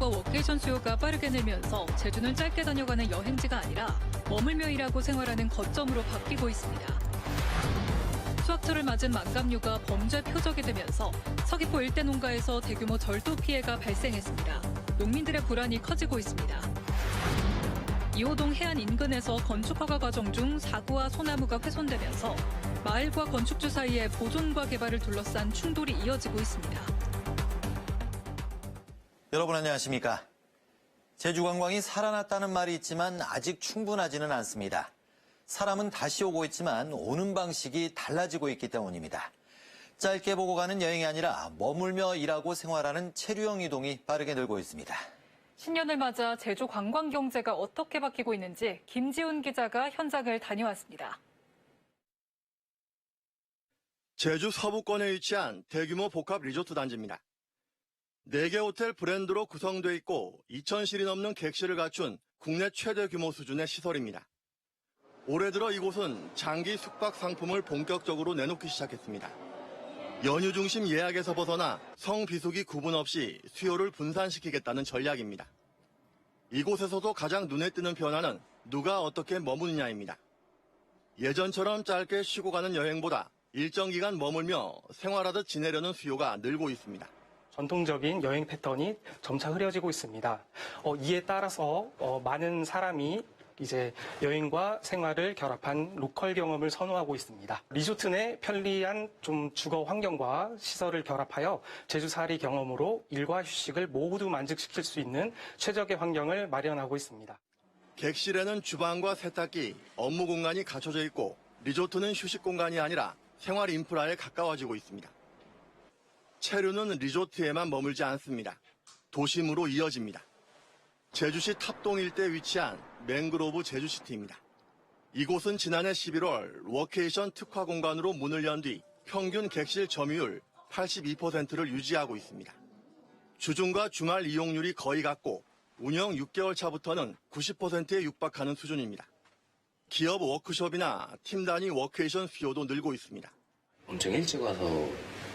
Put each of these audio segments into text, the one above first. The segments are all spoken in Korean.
관광객과 워케이션 수요가 빠르게 늘면서 제주는 짧게 다녀가는 여행지가 아니라 머물며 일하고 생활하는 거점으로 바뀌고 있습니다. 수확철을 맞은 만감류가 범죄 표적이 되면서 서귀포 일대 농가에서 대규모 절도 피해가 발생했습니다. 농민들의 불안이 커지고 있습니다. 이호동 해안 인근에서 건축 허가 과정 중 사구와 소나무가 훼손되면서 마을과 건축주 사이에 보존과 개발을 둘러싼 충돌이 이어지고 있습니다. 여러분 안녕하십니까? 제주 관광이 살아났다는 말이 있지만 아직 충분하지는 않습니다. 사람은 다시 오고 있지만 오는 방식이 달라지고 있기 때문입니다. 짧게 보고 가는 여행이 아니라 머물며 일하고 생활하는 체류형 이동이 빠르게 늘고 있습니다. 신년을 맞아 제주 관광 경제가 어떻게 바뀌고 있는지 김지훈 기자가 현장을 다녀왔습니다. 제주 서부권에 위치한 대규모 복합 리조트 단지입니다. 4개 호텔 브랜드로 구성되어 있고 2,000실이 넘는 객실을 갖춘 국내 최대 규모 수준의 시설입니다. 올해 들어 이곳은 장기 숙박 상품을 본격적으로 내놓기 시작했습니다. 연휴 중심 예약에서 벗어나 성비수기 구분 없이 수요를 분산시키겠다는 전략입니다. 이곳에서도 가장 눈에 띄는 변화는 누가 어떻게 머무느냐입니다. 예전처럼 짧게 쉬고 가는 여행보다 일정 기간 머물며 생활하듯 지내려는 수요가 늘고 있습니다. 전통적인 여행 패턴이 점차 흐려지고 있습니다. 이에 따라서 많은 사람이 이제 여행과 생활을 결합한 로컬 경험을 선호하고 있습니다. 리조트 내 편리한 좀 주거 환경과 시설을 결합하여 제주살이 경험으로 일과 휴식을 모두 만족시킬 수 있는 최적의 환경을 마련하고 있습니다. 객실에는 주방과 세탁기, 업무 공간이 갖춰져 있고 리조트는 휴식 공간이 아니라 생활 인프라에 가까워지고 있습니다. 체류는 리조트에만 머물지 않습니다. 도심으로 이어집니다. 제주시 탑동 일대에 위치한 맹그로브 제주시티입니다. 이곳은 지난해 11월 워케이션 특화 공간으로 문을 연 뒤 평균 객실 점유율 82%를 유지하고 있습니다. 주중과 주말 이용률이 거의 같고 운영 6개월 차부터는 90%에 육박하는 수준입니다. 기업 워크숍이나 팀 단위 워케이션 수요도 늘고 있습니다. 엄청 일찍 와서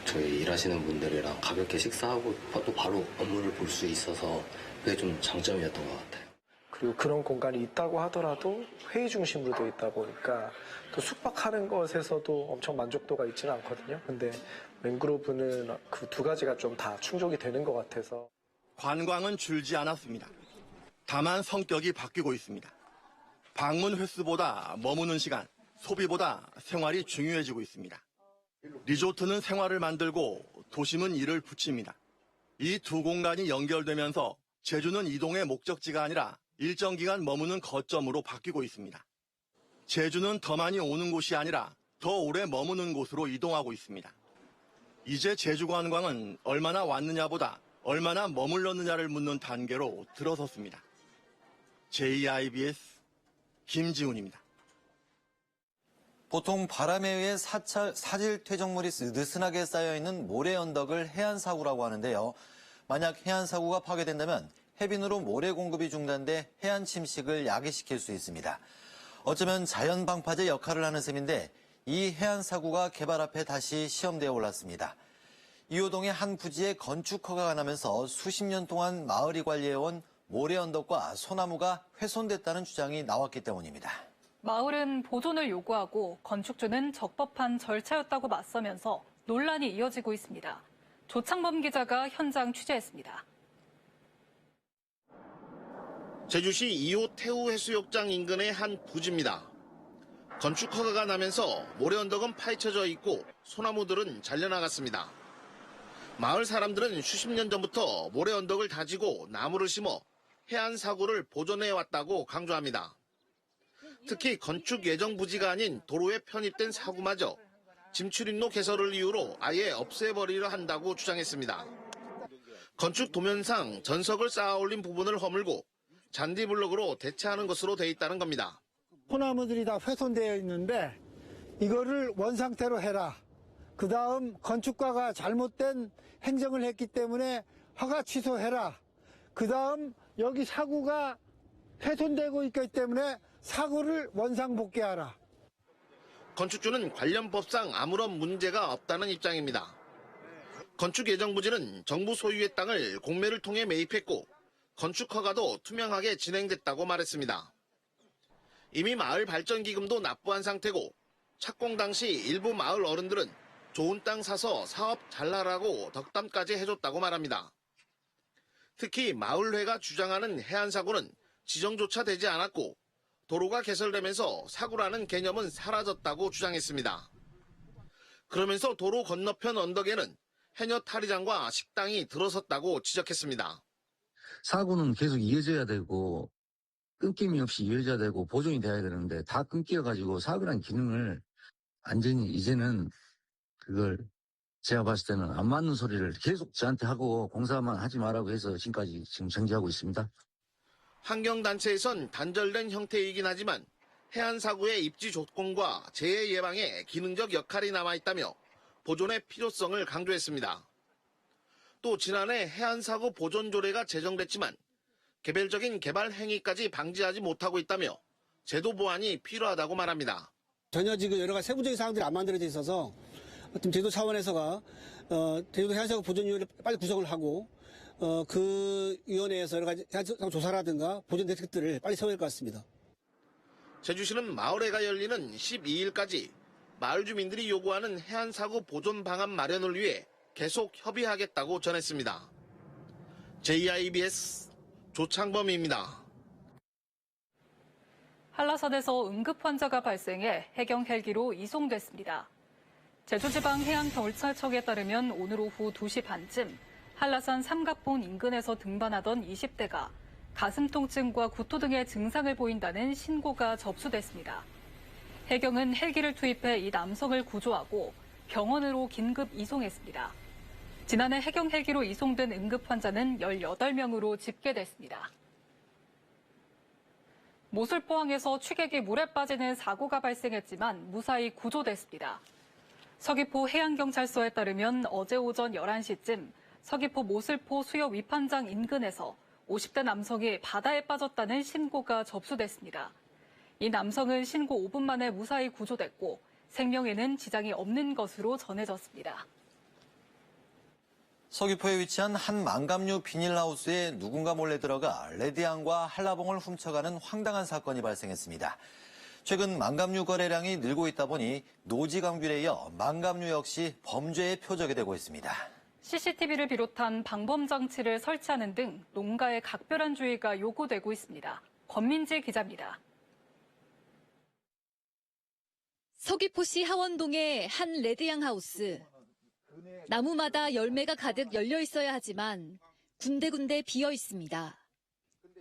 저희 일하시는 분들이랑 가볍게 식사하고 또 바로 업무를 볼 수 있어서 그게 좀 장점이었던 것 같아요. 그리고 그런 공간이 있다고 하더라도 회의 중심으로 되어 있다 보니까 또 숙박하는 것에서도 엄청 만족도가 있지는 않거든요. 근데 맹그로브는 그 두 가지가 좀 다 충족이 되는 것 같아서. 관광은 줄지 않았습니다. 다만 성격이 바뀌고 있습니다. 방문 횟수보다 머무는 시간, 소비보다 생활이 중요해지고 있습니다. 리조트는 생활을 만들고 도심은 일을 붙입니다. 이 두 공간이 연결되면서 제주는 이동의 목적지가 아니라 일정 기간 머무는 거점으로 바뀌고 있습니다. 제주는 더 많이 오는 곳이 아니라 더 오래 머무는 곳으로 이동하고 있습니다. 이제 제주 관광은 얼마나 왔느냐보다 얼마나 머물렀느냐를 묻는 단계로 들어섰습니다. JIBS 김지훈입니다. 보통 바람에 의해 사질 퇴적물이 느슨하게 쌓여있는 모래 언덕을 해안사구라고 하는데요. 만약 해안사구가 파괴된다면 해변으로 모래 공급이 중단돼 해안 침식을 야기시킬 수 있습니다. 어쩌면 자연 방파제 역할을 하는 셈인데 이 해안사구가 개발 앞에 다시 시험대에 올랐습니다. 이호동의 한 부지에 건축 허가가 나면서 수십 년 동안 마을이 관리해온 모래 언덕과 소나무가 훼손됐다는 주장이 나왔기 때문입니다. 마을은 보존을 요구하고 건축주는 적법한 절차였다고 맞서면서 논란이 이어지고 있습니다. 조창범 기자가 현장 취재했습니다. 제주시 2호 태우해수욕장 인근의 한 부지입니다. 건축 허가가 나면서 모래 언덕은 파헤쳐져 있고 소나무들은 잘려나갔습니다. 마을 사람들은 수십 년 전부터 모래 언덕을 다지고 나무를 심어 해안 사구를 보존해왔다고 강조합니다. 특히 건축 예정 부지가 아닌 도로에 편입된 사구마저 짐출입로 개설을 이유로 아예 없애버리려 한다고 주장했습니다. 건축 도면상 전석을 쌓아올린 부분을 허물고 잔디블럭으로 대체하는 것으로 돼 있다는 겁니다. 소나무들이 다 훼손되어 있는데 이거를 원상태로 해라. 그 다음 건축가가 잘못된 행정을 했기 때문에 허가 취소해라. 그 다음 여기 사구가 훼손되고 있기 때문에 사구를 원상복귀하라. 건축주는 관련 법상 아무런 문제가 없다는 입장입니다. 건축 예정 부지는 정부 소유의 땅을 공매를 통해 매입했고 건축 허가도 투명하게 진행됐다고 말했습니다. 이미 마을 발전기금도 납부한 상태고 착공 당시 일부 마을 어른들은 좋은 땅 사서 사업 잘하라고 덕담까지 해줬다고 말합니다. 특히 마을회가 주장하는 해안사고는 지정조차 되지 않았고 도로가 개설되면서 사고라는 개념은 사라졌다고 주장했습니다. 그러면서 도로 건너편 언덕에는 해녀 탈의장과 식당이 들어섰다고 지적했습니다. 사고는 계속 이어져야 되고 끊김이 없이 이어져야 되고 보존이 돼야 되는데 다 끊겨가지고 사고란 기능을 완전히 이제는 그걸 제가 봤을 때는 안 맞는 소리를 계속 저한테 하고 공사만 하지 말라고 해서 지금까지 지금 정지하고 있습니다. 환경단체에선 단절된 형태이긴 하지만 해안사고의 입지 조건과 재해 예방에 기능적 역할이 남아있다며 보존의 필요성을 강조했습니다. 또 지난해 해안사고 보존조례가 제정됐지만 개별적인 개발 행위까지 방지하지 못하고 있다며 제도 보완이 필요하다고 말합니다. 전혀 지금 여러 가지 세부적인 사항들이 안 만들어져 있어서 어떤 제도 차원에서가 제주도 해안사고 보존위원회를 빨리 구성을 하고 그 위원회에서 여러 가지 해안사고 조사라든가 보존 대책들을 빨리 세워야 할 것 같습니다. 제주시는 마을회가 열리는 12일까지 마을 주민들이 요구하는 해안사고 보존 방안 마련을 위해 계속 협의하겠다고 전했습니다. JIBS 조창범입니다. 한라산에서 응급 환자가 발생해 해경 헬기로 이송됐습니다. 제주지방해양경찰청에 따르면 오늘 오후 2시 반쯤 한라산 삼각본 인근에서 등반하던 20대가 가슴 통증과 구토 등의 증상을 보인다는 신고가 접수됐습니다. 해경은 헬기를 투입해 이 남성을 구조하고 병원으로 긴급 이송했습니다. 지난해 해경 헬기로 이송된 응급 환자는 18명으로 집계됐습니다. 모슬포항에서 취객이 물에 빠지는 사고가 발생했지만 무사히 구조됐습니다. 서귀포 해양경찰서에 따르면 어제 오전 11시쯤 서귀포 모슬포 수협 위판장 인근에서 50대 남성이 바다에 빠졌다는 신고가 접수됐습니다. 이 남성은 신고 5분 만에 무사히 구조됐고 생명에는 지장이 없는 것으로 전해졌습니다. 서귀포에 위치한 한 망감류 비닐하우스에 누군가 몰래 들어가 레드양과 한라봉을 훔쳐가는 황당한 사건이 발생했습니다. 최근 망감류 거래량이 늘고 있다 보니 노지 강귤에 이어 망감류 역시 범죄의 표적이 되고 있습니다. CCTV를 비롯한 방범 장치를 설치하는 등 농가의 각별한 주의가 요구되고 있습니다. 권민지 기자입니다. 서귀포시 하원동의 한 레드양 하우스. 나무마다 열매가 가득 열려 있어야 하지만 군데군데 비어 있습니다.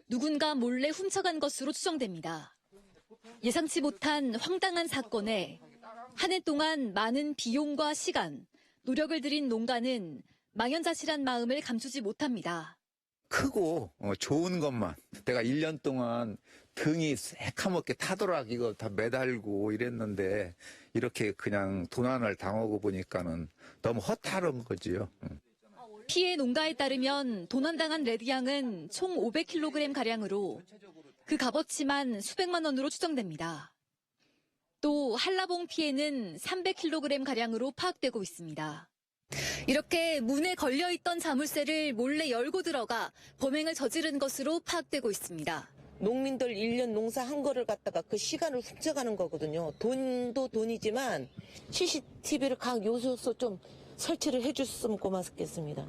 누군가 몰래 훔쳐간 것으로 추정됩니다. 예상치 못한 황당한 사건에 한 해 동안 많은 비용과 시간, 노력을 들인 농가는 망연자실한 마음을 감추지 못합니다. 크고 좋은 것만 내가 1년 동안 등이 새카맣게 타도락 이거 다 매달고 이랬는데 이렇게 그냥 도난을 당하고 보니까는 너무 허탈한 거지요. 피해 농가에 따르면 도난당한 레드양은 총 500kg가량으로 그 값어치만 수백만 원으로 추정됩니다. 또 한라봉 피해는 300kg가량으로 파악되고 있습니다. 이렇게 문에 걸려있던 자물쇠를 몰래 열고 들어가 범행을 저지른 것으로 파악되고 있습니다. 농민들 1년 농사한 거를 갖다가 그 시간을 훔쳐가는 거거든요. 돈도 돈이지만 CCTV를 각 요소에서 좀 설치를 해줬으면 고맙겠습니다.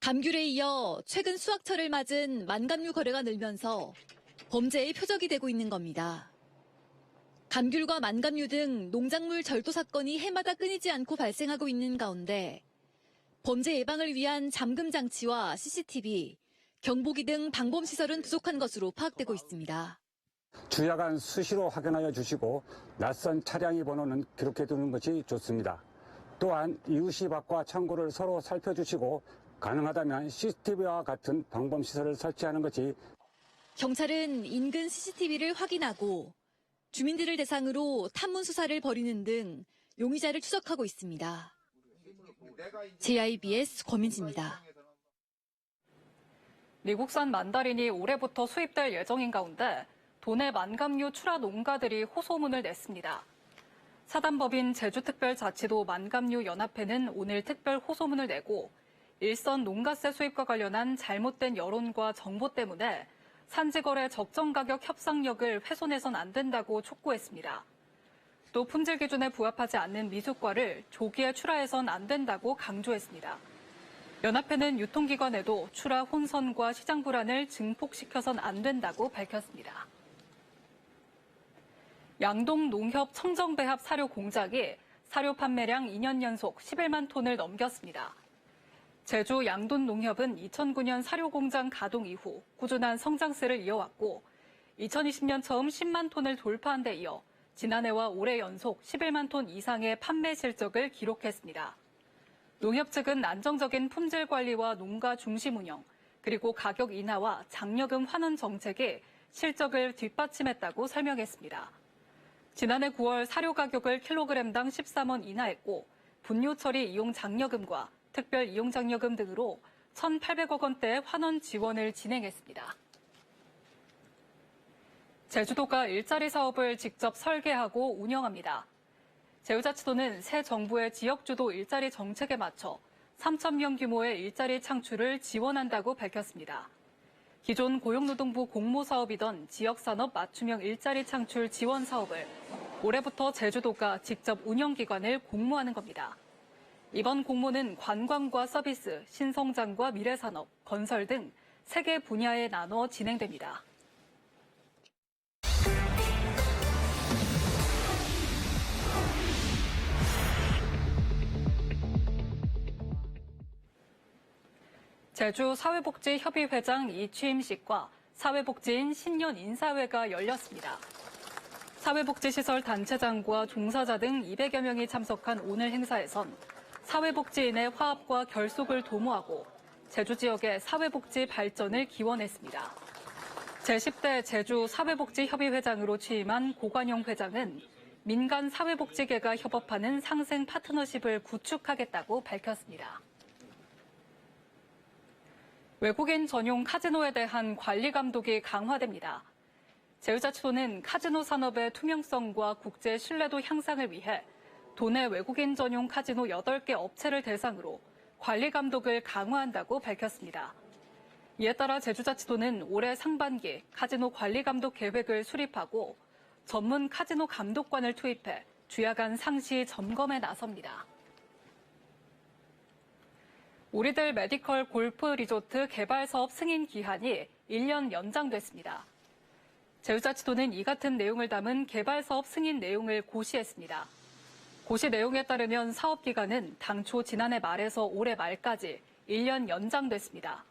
감귤에 이어 최근 수확철을 맞은 만감류 거래가 늘면서 범죄의 표적이 되고 있는 겁니다. 감귤과 만감류 등 농작물 절도 사건이 해마다 끊이지 않고 발생하고 있는 가운데 범죄 예방을 위한 잠금 장치와 CCTV, 경보기 등 방범시설은 부족한 것으로 파악되고 있습니다. 주야간 수시로 확인하여 주시고 낯선 차량의 번호는 기록해두는 것이 좋습니다. 또한 이웃이 밖과 창고를 서로 살펴주시고 가능하다면 CCTV와 같은 방범시설을 설치하는 것이 경찰은 인근 CCTV를 확인하고 주민들을 대상으로 탐문 수사를 벌이는 등 용의자를 추적하고 있습니다. JIBS 권민지입니다. 미국산 만다린이 올해부터 수입될 예정인 가운데 도내 만감류 출하 농가들이 호소문을 냈습니다. 사단법인 제주특별자치도 만감류 연합회는 오늘 특별 호소문을 내고 일선 농가세 수입과 관련한 잘못된 여론과 정보 때문에 산지거래 적정 가격 협상력을 훼손해선 안 된다고 촉구했습니다. 또 품질 기준에 부합하지 않는 미숫과를 조기에 출하해선 안 된다고 강조했습니다. 연합회는 유통기관에도 출하 혼선과 시장 불안을 증폭시켜선 안 된다고 밝혔습니다. 양동 농협 청정배합 사료 공장이 사료 판매량 2년 연속 11만 톤을 넘겼습니다. 제주 양돈 농협은 2009년 사료 공장 가동 이후 꾸준한 성장세를 이어왔고 2020년 처음 10만 톤을 돌파한 데 이어 지난해와 올해 연속 11만 톤 이상의 판매 실적을 기록했습니다. 농협 측은 안정적인 품질 관리와 농가 중심 운영, 그리고 가격 인하와 장려금 환원 정책이 실적을 뒷받침했다고 설명했습니다. 지난해 9월 사료 가격을 킬로그램당 13원 인하했고 분뇨 처리 이용 장려금과 특별 이용 장려금 등으로 1,800억 원대의 환원 지원을 진행했습니다. 제주도가 일자리 사업을 직접 설계하고 운영합니다. 제주자치도는 새 정부의 지역주도 일자리 정책에 맞춰 3,000명 규모의 일자리 창출을 지원한다고 밝혔습니다. 기존 고용노동부 공모사업이던 지역산업 맞춤형 일자리 창출 지원 사업을 올해부터 제주도가 직접 운영기관을 공모하는 겁니다. 이번 공모는 관광과 서비스, 신성장과 미래산업, 건설 등 3개 분야에 나눠 진행됩니다. 제주 사회복지협의회장 이취임식과 사회복지인 신년 인사회가 열렸습니다. 사회복지시설 단체장과 종사자 등 200여 명이 참석한 오늘 행사에선 사회복지인의 화합과 결속을 도모하고 제주 지역의 사회복지 발전을 기원했습니다. 제10대 제주 사회복지협의회장으로 취임한 고관영 회장은 민간 사회복지계가 협업하는 상생 파트너십을 구축하겠다고 밝혔습니다. 외국인 전용 카지노에 대한 관리 감독이 강화됩니다. 제주자치도는 카지노 산업의 투명성과 국제 신뢰도 향상을 위해 도내 외국인 전용 카지노 8개 업체를 대상으로 관리 감독을 강화한다고 밝혔습니다. 이에 따라 제주자치도는 올해 상반기 카지노 관리 감독 계획을 수립하고 전문 카지노 감독관을 투입해 주야간 상시 점검에 나섭니다. 우리들 메디컬 골프 리조트 개발 사업 승인 기한이 1년 연장됐습니다. 제주자치도는 이 같은 내용을 담은 개발 사업 승인 내용을 고시했습니다. 고시 내용에 따르면 사업 기간은 당초 지난해 말에서 올해 말까지 1년 연장됐습니다.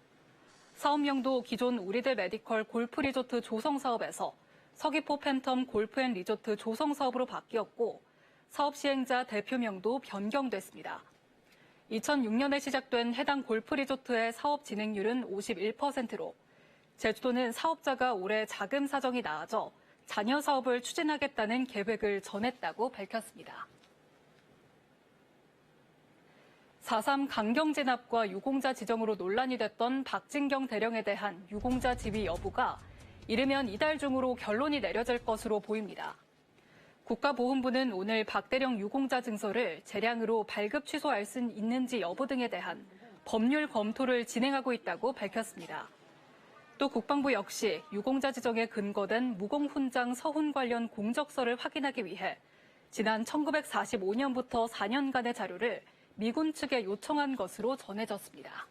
사업명도 기존 우리들 메디컬 골프 리조트 조성 사업에서 서귀포 팬텀 골프앤리조트 조성 사업으로 바뀌었고 사업 시행자 대표명도 변경됐습니다. 2006년에 시작된 해당 골프 리조트의 사업 진행률은 51%로 제주도는 사업자가 올해 자금 사정이 나아져 자녀 사업을 추진하겠다는 계획을 전했다고 밝혔습니다. 4.3 강경 진압과 유공자 지정으로 논란이 됐던 박진경 대령에 대한 유공자 지위 여부가 이르면 이달 중으로 결론이 내려질 것으로 보입니다. 국가보훈부는 오늘 박 대령 유공자 증서를 재량으로 발급 취소할 수 있는지 여부 등에 대한 법률 검토를 진행하고 있다고 밝혔습니다. 또 국방부 역시 유공자 지정에 근거된 무공훈장 서훈 관련 공적서를 확인하기 위해 지난 1945년부터 4년간의 자료를 미군 측에 요청한 것으로 전해졌습니다.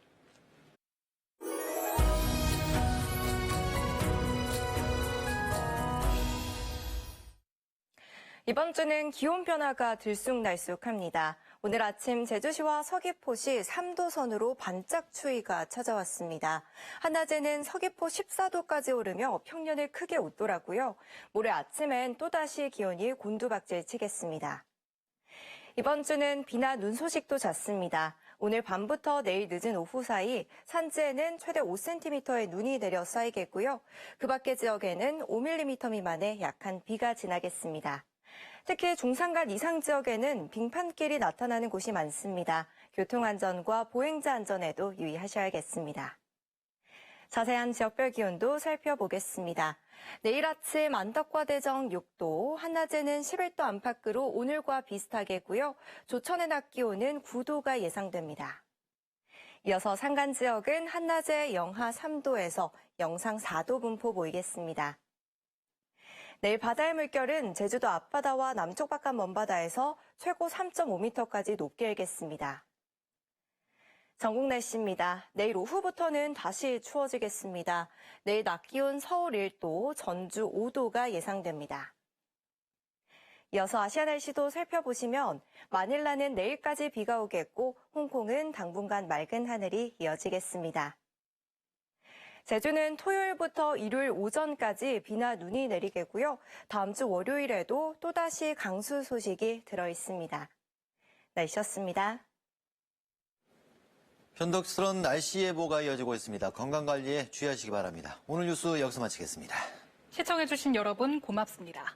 이번 주는 기온 변화가 들쑥날쑥합니다. 오늘 아침 제주시와 서귀포시 3도 선으로 반짝 추위가 찾아왔습니다. 한낮에는 서귀포 14도까지 오르며 평년을 크게 웃돌았고요. 모레 아침엔 또다시 기온이 곤두박질 치겠습니다. 이번 주는 비나 눈 소식도 잦습니다. 오늘 밤부터 내일 늦은 오후 사이 산지에는 최대 5cm의 눈이 내려 쌓이겠고요. 그 밖의 지역에는 5mm 미만의 약한 비가 지나겠습니다. 특히 중산간 이상 지역에는 빙판길이 나타나는 곳이 많습니다. 교통안전과 보행자 안전에도 유의하셔야겠습니다. 자세한 지역별 기온도 살펴보겠습니다. 내일 아침 안덕과 대정 6도, 한낮에는 11도 안팎으로 오늘과 비슷하겠고요. 조천의 낮 기온은 9도가 예상됩니다. 이어서 산간 지역은 한낮에 영하 3도에서 영상 4도 분포 보이겠습니다. 내일 바다의 물결은 제주도 앞바다와 남쪽 바깥 먼바다에서 최고 3.5m까지 높게 일겠습니다. 전국 날씨입니다. 내일 오후부터는 다시 추워지겠습니다. 내일 낮 기온 서울 1도, 전주 5도가 예상됩니다. 이어서 아시아 날씨도 살펴보시면 마닐라는 내일까지 비가 오겠고 홍콩은 당분간 맑은 하늘이 이어지겠습니다. 제주는 토요일부터 일요일 오전까지 비나 눈이 내리겠고요. 다음 주 월요일에도 또다시 강수 소식이 들어있습니다. 날씨였습니다. 변덕스러운 날씨 예보가 이어지고 있습니다. 건강관리에 주의하시기 바랍니다. 오늘 뉴스 여기서 마치겠습니다. 시청해주신 여러분 고맙습니다.